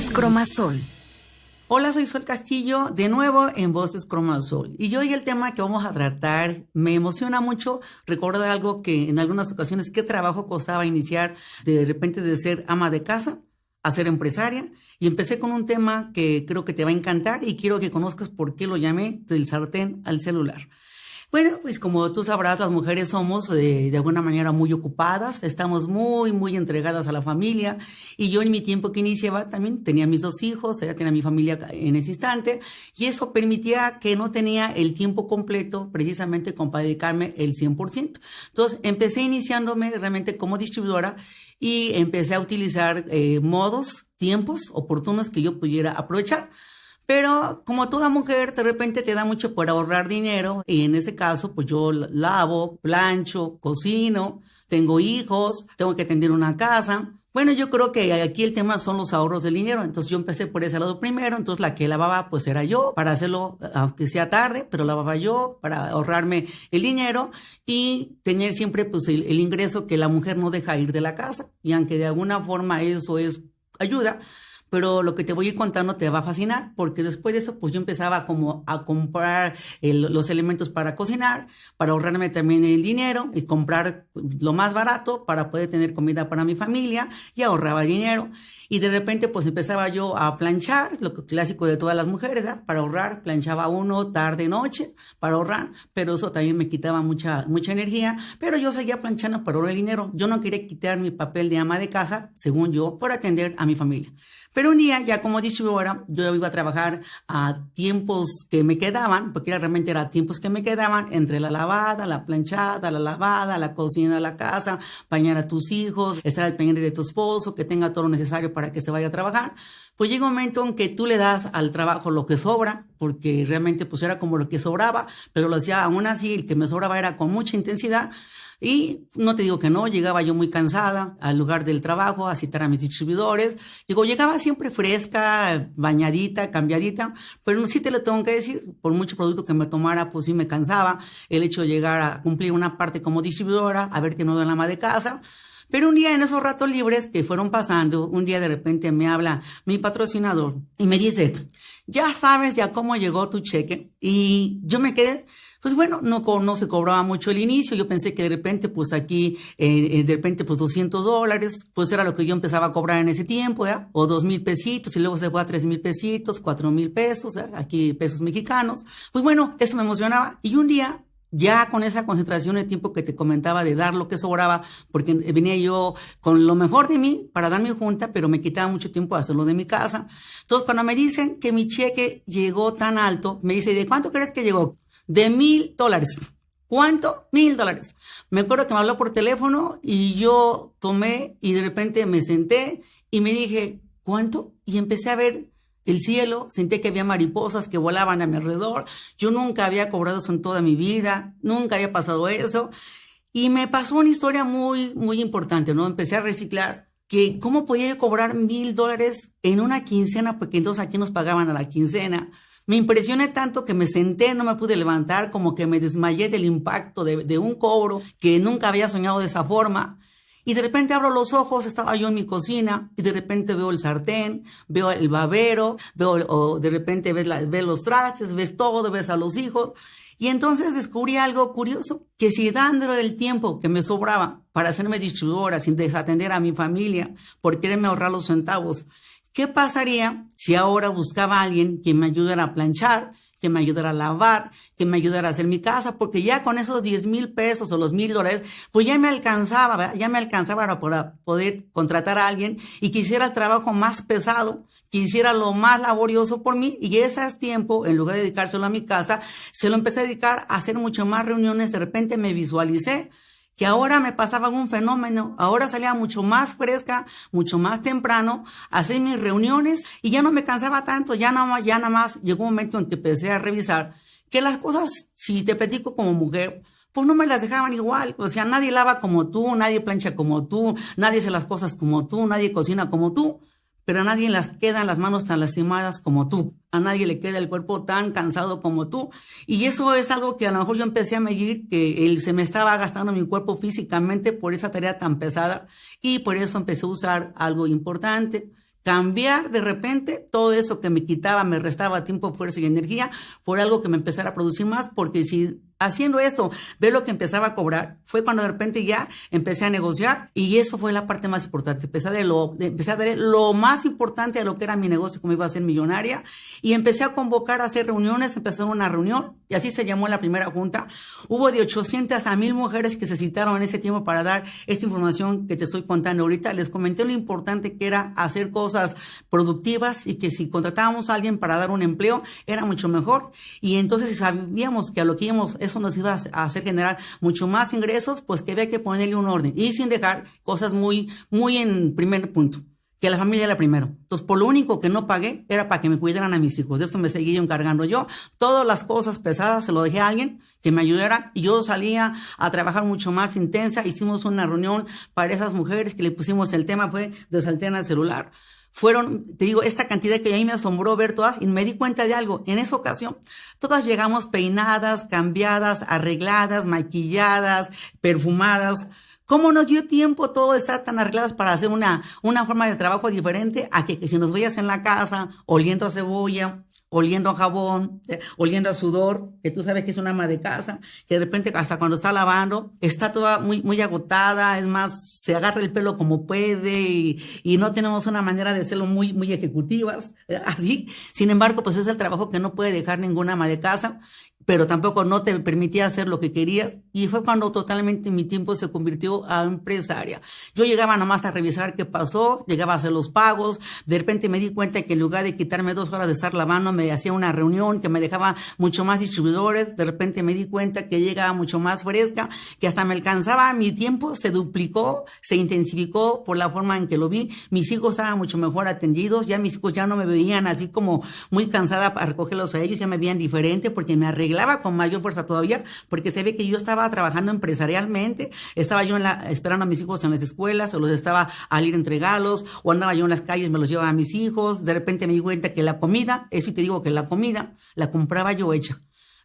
Voces Cromasol. Hola, soy Sol Castillo, de nuevo en Voces Cromasol. Y hoy el tema que vamos a tratar me emociona mucho recordar algo que en algunas ocasiones, qué trabajo costaba iniciar de repente de ser ama de casa a ser empresaria. Y empecé con un tema que creo que te va a encantar y quiero que conozcas por qué lo llamé del sartén al celular. Bueno, pues como tú sabrás, las mujeres somos de alguna manera muy ocupadas, estamos muy entregadas a la familia, y yo en mi tiempo que iniciaba también tenía mis 2 hijos, ya tenía mi familia en ese instante, y eso permitía que no tenía el tiempo completo precisamente para dedicarme el 100%. Entonces empecé iniciándome realmente como distribuidora y empecé a utilizar modos, tiempos oportunos que yo pudiera aprovechar. Pero como toda mujer, de repente te da mucho por ahorrar dinero, y en ese caso, pues yo lavo, plancho, cocino, tengo hijos, tengo que atender una casa. Bueno, yo creo que aquí el tema son los ahorros del dinero, entonces yo empecé por ese lado primero, entonces la que lavaba pues era yo, para hacerlo aunque sea tarde, pero lavaba yo, para ahorrarme el dinero y tener siempre pues el ingreso que la mujer no deja ir de la casa, y aunque de alguna forma eso es ayuda, pero lo que te voy a ir contando te va a fascinar, porque después de eso, pues yo empezaba como a comprar los elementos para cocinar, para ahorrarme también el dinero y comprar lo más barato para poder tener comida para mi familia, y ahorraba dinero. Y de repente, pues empezaba yo a planchar, lo clásico de todas las mujeres, ¿eh? Para ahorrar, planchaba uno tarde, noche, para ahorrar, pero eso también me quitaba mucha energía, pero yo seguía planchando para ahorrar el dinero. Yo no quería quitar mi papel de ama de casa, según yo, por atender a mi familia. Pero un día, ya como distribuidora, yo iba a trabajar a tiempos que me quedaban, porque realmente era tiempos que me quedaban entre la lavada, la planchada, la lavada, la cocina de la casa, bañar a tus hijos, estar al pendiente de tu esposo, que tenga todo lo necesario para que se vaya a trabajar. Pues llega un momento en que tú le das al trabajo lo que sobra, porque realmente pues era como lo que sobraba, pero lo hacía aún así, el que me sobraba era con mucha intensidad. Y no te digo que no, llegaba yo muy cansada al lugar del trabajo a citar a mis distribuidores. Llegaba siempre fresca, bañadita, cambiadita, pero sí te lo tengo que decir, por mucho producto que me tomara, pues sí me cansaba el hecho de llegar a cumplir una parte como distribuidora, a ver que no doy la ama de casa. Pero un día en esos ratos libres que fueron pasando, un día de repente me habla mi patrocinador y me dice, ya sabes ya cómo llegó tu cheque. Y yo me quedé, pues bueno, no se cobraba mucho el inicio. Yo pensé que de repente, pues aquí, de repente, pues $200, pues era lo que yo empezaba a cobrar en ese tiempo, ¿verdad? O 2,000 pesitos, y luego se fue a 3,000 pesitos, 4,000 pesos, ¿verdad? Aquí pesos mexicanos. Pues bueno, eso me emocionaba. Y un día, ya con esa concentración de tiempo que te comentaba de dar lo que sobraba, porque venía yo con lo mejor de mí para dar mi junta, pero me quitaba mucho tiempo hacerlo de mi casa. Entonces, cuando me dicen que mi cheque llegó tan alto, me dice, ¿de cuánto crees que llegó? De $1,000. ¿Cuánto? $1,000. Me acuerdo que me habló por teléfono y yo tomé y de repente me senté y me dije, ¿cuánto? Y empecé a ver el cielo, sentí que había mariposas que volaban a mi alrededor. Yo nunca había cobrado eso en toda mi vida, nunca había pasado eso. Y me pasó una historia muy importante, ¿no? Empecé a reciclar, que cómo podía yo cobrar $1,000 en una quincena, porque entonces aquí nos pagaban a la quincena. Me impresioné tanto que me senté, no me pude levantar, como que me desmayé del impacto de un cobro que nunca había soñado de esa forma. Y de repente abro los ojos, estaba yo en mi cocina y de repente veo el sartén, veo el babero, o de repente ves los trastes, ves todo, ves a los hijos. Y entonces descubrí algo curioso, que si dándole el tiempo que me sobraba para hacerme distribuidora sin desatender a mi familia por quererme ahorrar los centavos, ¿qué pasaría si ahora buscaba a alguien que me ayudara a planchar, que me ayudara a lavar, que me ayudara a hacer mi casa? Porque ya con esos 10,000 pesos o los $1,000, pues ya me alcanzaba, ¿verdad? Ya me alcanzaba para poder contratar a alguien y que hiciera el trabajo más pesado, que hiciera lo más laborioso por mí, y ese tiempo, en lugar de dedicárselo a mi casa, se lo empecé a dedicar a hacer mucho más reuniones. De repente me visualicé que ahora me pasaba un fenómeno, ahora salía mucho más fresca, mucho más temprano, a hacer mis reuniones y ya no me cansaba tanto, ya nada más llegó un momento en que empecé a revisar que las cosas, si te platico como mujer, pues no me las dejaban igual. O sea, nadie lava como tú, nadie plancha como tú, nadie hace las cosas como tú, nadie cocina como tú. Pero a nadie les quedan las manos tan lastimadas como tú. A nadie le queda el cuerpo tan cansado como tú. Y eso es algo que a lo mejor yo empecé a medir, que se me estaba gastando mi cuerpo físicamente por esa tarea tan pesada. Y por eso empecé a usar algo importante, cambiar de repente todo eso que me quitaba, me restaba tiempo, fuerza y energía por algo que me empezara a producir más, porque si haciendo esto, ve lo que empezaba a cobrar, fue cuando de repente ya empecé a negociar y eso fue la parte más importante. Empecé a dar lo más importante a lo que era mi negocio, como iba a ser millonaria, y empecé a convocar a hacer reuniones, empecé una reunión y así se llamó la primera junta. Hubo de 800 a 1000 mujeres que se citaron en ese tiempo para dar esta información que te estoy contando ahorita. Les comenté lo importante que era hacer cosas productivas y que si contratábamos a alguien para dar un empleo era mucho mejor, y entonces si sabíamos que a lo que íbamos eso nos iba a hacer generar mucho más ingresos, pues que había que ponerle un orden y sin dejar cosas muy en primer punto, que la familia era primero. Entonces, por lo único que no pagué era para que me cuidaran a mis hijos. De eso me seguía encargando yo. Todas las cosas pesadas se lo dejé a alguien que me ayudara y yo salía a trabajar mucho más intensa. Hicimos una reunión para esas mujeres que le pusimos el tema fue desalteren el celular. Fueron, te digo, esta cantidad que a mí me asombró ver todas y me di cuenta de algo. En esa ocasión, todas llegamos peinadas, cambiadas, arregladas, maquilladas, perfumadas. ¿Cómo nos dio tiempo todo estar tan arregladas para hacer una forma de trabajo diferente a que si nos veías en la casa oliendo a cebolla, oliendo a jabón, oliendo a sudor, que tú sabes que es una ama de casa, que de repente hasta cuando está lavando está toda muy agotada, es más, se agarra el pelo como puede y no tenemos una manera de hacerlo muy ejecutivas, así. Sin embargo, pues es el trabajo que no puede dejar ninguna ama de casa, pero tampoco no te permitía hacer lo que querías, y fue cuando totalmente mi tiempo se convirtió a empresaria. Yo llegaba nomás a revisar qué pasó, llegaba a hacer los pagos, de repente me di cuenta que en lugar de quitarme 2 horas de estar lavando, me hacía una reunión que me dejaba mucho más distribuidores, de repente me di cuenta que llegaba mucho más fresca, que hasta me alcanzaba, mi tiempo se duplicó, se intensificó por la forma en que lo vi, mis hijos estaban mucho mejor atendidos, ya mis hijos ya no me veían así como muy cansada para recogerlos a ellos, ya me veían diferente porque me arreglaba con mayor fuerza todavía, porque se ve que yo estaba trabajando empresarialmente, estaba yo esperando a mis hijos en las escuelas, o los estaba al ir a entregarlos, o andaba yo en las calles, me los llevaba a mis hijos, de repente me di cuenta que la comida, eso te digo que la comida la compraba yo hecha,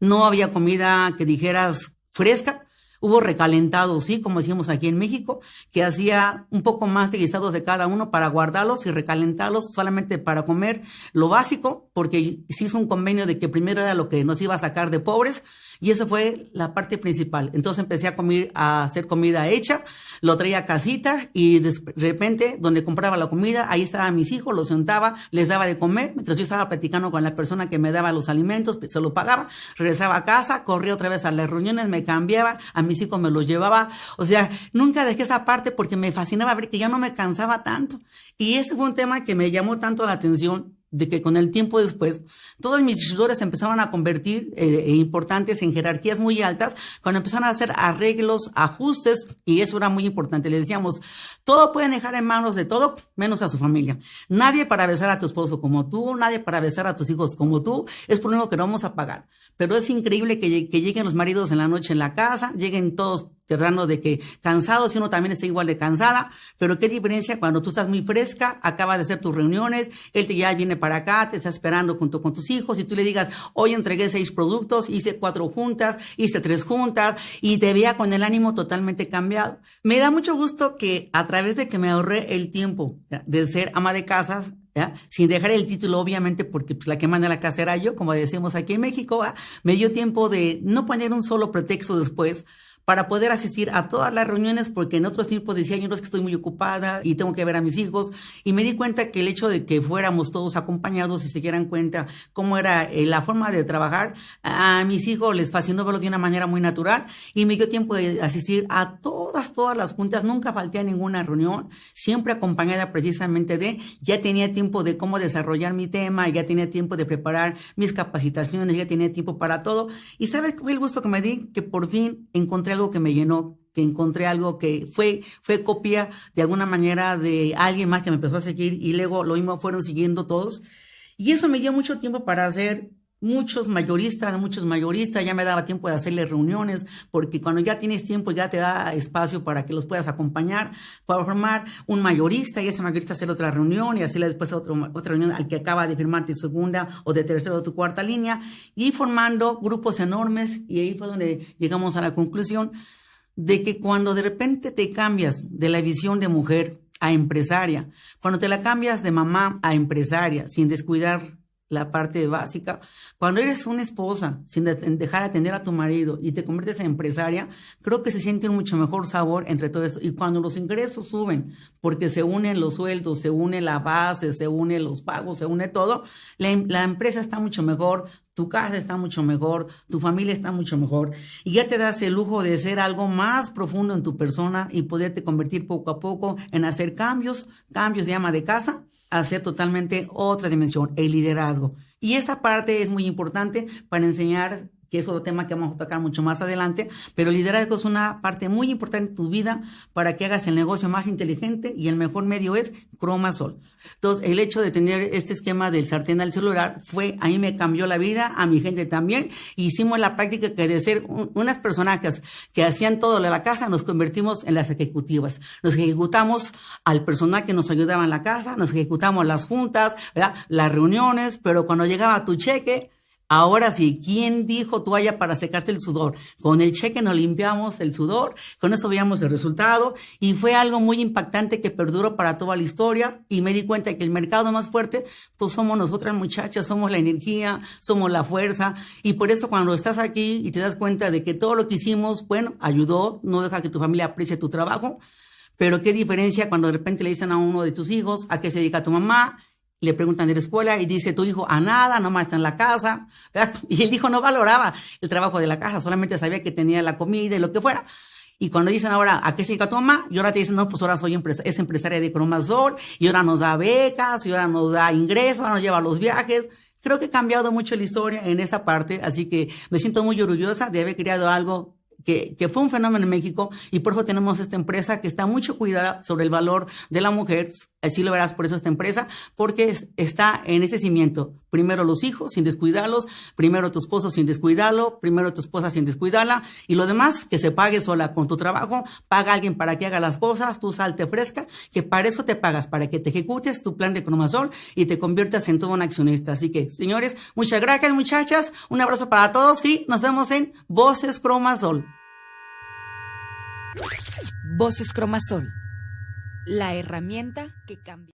no había comida que dijeras fresca. Hubo recalentados, sí, como decíamos aquí en México, que hacía un poco más de guisados de cada uno para guardarlos y recalentarlos solamente para comer lo básico, porque se hizo un convenio de que primero era lo que nos iba a sacar de pobres, y eso fue la parte principal. Entonces empecé a hacer comida hecha, lo traía a casita y de repente donde compraba la comida, ahí estaban mis hijos, los sentaba, les daba de comer, mientras yo estaba platicando con la persona que me daba los alimentos, se lo pagaba, regresaba a casa, corría otra vez a las reuniones, me cambiaba, a mis hijos me los llevaba, o sea, nunca dejé esa parte porque me fascinaba ver que ya no me cansaba tanto, y ese fue un tema que me llamó tanto la atención, de que con el tiempo después, todos mis distribuidores empezaban a convertir importantes en jerarquías muy altas, cuando empezaron a hacer arreglos, ajustes, y eso era muy importante. Le decíamos, todo pueden dejar en manos de todo, menos a su familia. Nadie para besar a tu esposo como tú, nadie para besar a tus hijos como tú, es por lo único que no vamos a pagar. Pero es increíble que lleguen los maridos en la noche en la casa, lleguen todos terrano de que cansados y uno también está igual de cansada, pero qué diferencia cuando tú estás muy fresca, acabas de hacer tus reuniones, él ya viene para acá, te está esperando junto con tus hijos y tú le digas, hoy entregué 6 productos, hice 4 juntas, hice 3 juntas y te veía con el ánimo totalmente cambiado. Me da mucho gusto que a través de que me ahorré el tiempo de ser ama de casas, ¿ya? Sin dejar el título, obviamente, porque pues, la que manda la casa era yo, como decimos aquí en México, ¿va? Me dio tiempo de no poner un solo pretexto después para poder asistir a todas las reuniones, porque en otros tiempos decía yo, no, es que estoy muy ocupada y tengo que ver a mis hijos, y me di cuenta que el hecho de que fuéramos todos acompañados y se dieran cuenta cómo era la forma de trabajar, a mis hijos les fascinó verlo de una manera muy natural, y me dio tiempo de asistir a todas las juntas, nunca falté a ninguna reunión, siempre acompañada precisamente ya tenía tiempo de cómo desarrollar mi tema, ya tenía tiempo de preparar mis capacitaciones, ya tenía tiempo para todo, y ¿sabes qué fue el gusto que me di? Que por fin encontré algo que me llenó, que encontré algo que fue copia de alguna manera de alguien más que me empezó a seguir, y luego lo mismo fueron siguiendo todos, y eso me dio mucho tiempo para hacer muchos mayoristas, ya me daba tiempo de hacerles reuniones, porque cuando ya tienes tiempo ya te da espacio para que los puedas acompañar, para formar un mayorista, y ese mayorista hacer otra reunión, y hacerle después otra reunión al que acaba de firmar tu segunda o de tercera o tu cuarta línea, y formando grupos enormes, y ahí fue donde llegamos a la conclusión de que cuando de repente te cambias de la visión de mujer a empresaria. Cuando te la cambias de mamá a empresaria, sin descuidar la parte básica, cuando eres una esposa, sin dejar de atender a tu marido y te conviertes en empresaria, creo que se siente un mucho mejor sabor entre todo esto. Y cuando los ingresos suben, porque se unen los sueldos, se une la base, se une los pagos, se une todo, la empresa está mucho mejor, tu casa está mucho mejor, tu familia está mucho mejor y ya te das el lujo de ser algo más profundo en tu persona y poderte convertir poco a poco en hacer cambios de ama de casa, a hacer totalmente otra dimensión, el liderazgo. Y esta parte es muy importante para enseñar, que es otro tema que vamos a tocar mucho más adelante, pero el liderazgo es una parte muy importante en tu vida para que hagas el negocio más inteligente y el mejor medio es Cromasol. Entonces, el hecho de tener este esquema del sartén al celular a mí me cambió la vida, a mi gente también. Hicimos la práctica que de ser unas personajes que hacían todo de la casa, nos convertimos en las ejecutivas. Nos ejecutamos al personal que nos ayudaba en la casa, nos ejecutamos las juntas, ¿verdad? Las reuniones, pero cuando llegaba tu cheque, ahora sí, ¿quién dijo toalla para secarte el sudor? Con el cheque nos limpiamos el sudor, con eso veíamos el resultado y fue algo muy impactante que perduró para toda la historia y me di cuenta que el mercado más fuerte, pues somos nosotras muchachas, somos la energía, somos la fuerza y por eso cuando estás aquí y te das cuenta de que todo lo que hicimos, bueno, ayudó, no deja que tu familia aprecie tu trabajo, pero qué diferencia cuando de repente le dicen a uno de tus hijos a qué se dedica tu mamá. Le preguntan de la escuela y dice tu hijo a nada, nomás está en la casa, ¿verdad? Y el hijo no valoraba el trabajo de la casa, solamente sabía que tenía la comida y lo que fuera. Y cuando dicen ahora, ¿a qué se dedica tu mamá? Y ahora te dicen, no, pues ahora es empresaria de Cromasol, y ahora nos da becas, y ahora nos da ingresos, ahora nos lleva a los viajes. Creo que ha cambiado mucho la historia en esa parte, así que me siento muy orgullosa de haber creado algo que fue un fenómeno en México y por eso tenemos esta empresa que está mucho cuidada sobre el valor de la mujer. Así lo verás por eso esta empresa, porque está en ese cimiento. Primero los hijos sin descuidarlos, primero tu esposo sin descuidarlo, primero tu esposa sin descuidarla y lo demás que se pague sola con tu trabajo. Paga a alguien para que haga las cosas, tú salte fresca, que para eso te pagas, para que te ejecutes tu plan de Cromasol y te conviertas en todo un accionista. Así que, señores, muchas gracias, muchachas. Un abrazo para todos y nos vemos en Voces Cromasol. Voces Cromasol, la herramienta que cambia.